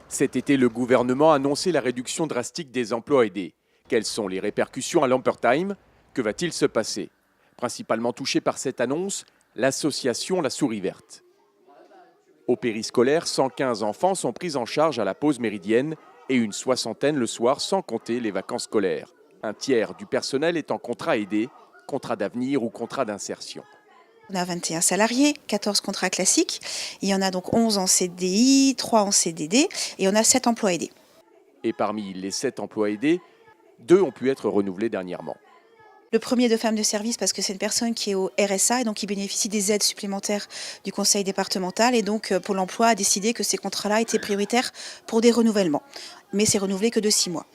Cet été, le gouvernement a annoncé la réduction drastique des emplois aidés. Quelles sont les répercussions à Lampertheim? Que va-t-il se passer? Principalement touchée par cette annonce, l'association La Souris Verte. Au périscolaire, 115 enfants sont pris en charge à la pause méridienne et une soixantaine le soir sans compter les vacances scolaires. Un tiers du personnel est en contrat aidé, contrat d'avenir ou contrat d'insertion. On a 21 salariés, 14 contrats classiques. Il y en a donc 11 en CDI, 3 en CDD et on a 7 emplois aidés. Et parmi les 7 emplois aidés, 2 ont pu être renouvelés dernièrement. Le premier de femme de service parce que c'est une personne qui est au RSA et donc qui bénéficie des aides supplémentaires du conseil départemental. Et donc Pôle emploi a décidé que ces contrats-là étaient prioritaires pour des renouvellements. Mais c'est renouvelé que de 6 mois.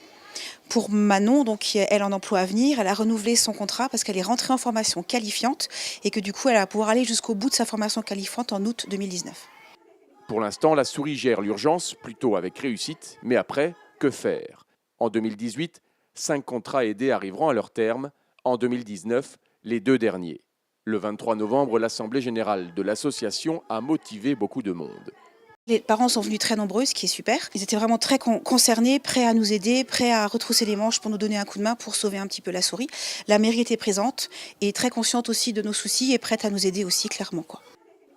Pour Manon, donc elle en emploi à venir, elle a renouvelé son contrat parce qu'elle est rentrée en formation qualifiante et que du coup elle va pouvoir aller jusqu'au bout de sa formation qualifiante en août 2019. Pour l'instant, la souris gère l'urgence, plutôt avec réussite, mais après, que faire? En 2018, 5 contrats aidés arriveront à leur terme. En 2019, les 2 derniers. Le 23 novembre, l'Assemblée générale de l'association a motivé beaucoup de monde. Les parents sont venus très nombreux, ce qui est super. Ils étaient vraiment très concernés, prêts à nous aider, prêts à retrousser les manches pour nous donner un coup de main pour sauver un petit peu la souris. La mairie était présente et très consciente aussi de nos soucis et prête à nous aider aussi, clairement, quoi.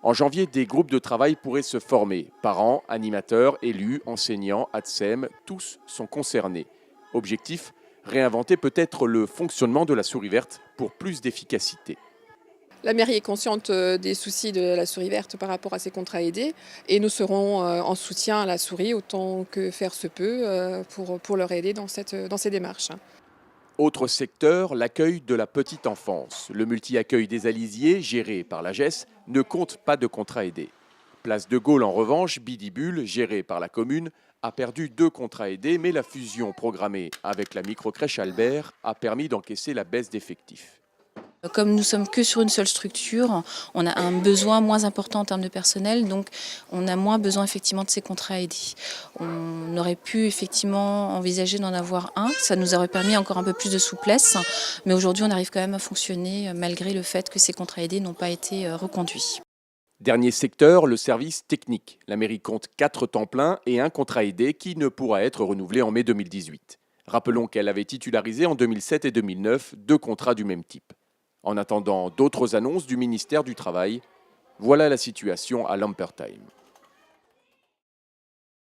En janvier, des groupes de travail pourraient se former. Parents, animateurs, élus, enseignants, ATSEM, tous sont concernés. Objectif, réinventer peut-être le fonctionnement de la souris verte pour plus d'efficacité. La mairie est consciente des soucis de la souris verte par rapport à ces contrats aidés et nous serons en soutien à la souris autant que faire se peut pour leur aider dans ces démarches. Autre secteur, l'accueil de la petite enfance. Le multi-accueil des Alisiers, géré par la GES, ne compte pas de contrat aidé. Place de Gaulle, en revanche, Bidibule, géré par la commune, a perdu 2 contrats aidés, mais la fusion programmée avec la microcrèche Albert a permis d'encaisser la baisse d'effectifs. Comme nous sommes que sur une seule structure, on a un besoin moins important en termes de personnel, donc on a moins besoin effectivement de ces contrats aidés. On aurait pu effectivement envisager d'en avoir un, ça nous aurait permis encore un peu plus de souplesse, mais aujourd'hui on arrive quand même à fonctionner malgré le fait que ces contrats aidés n'ont pas été reconduits. Dernier secteur, le service technique. La mairie compte 4 temps pleins et un contrat aidé qui ne pourra être renouvelé en mai 2018. Rappelons qu'elle avait titularisé en 2007 et 2009 2 contrats du même type. En attendant d'autres annonces du ministère du Travail, voilà la situation à Lampertheim.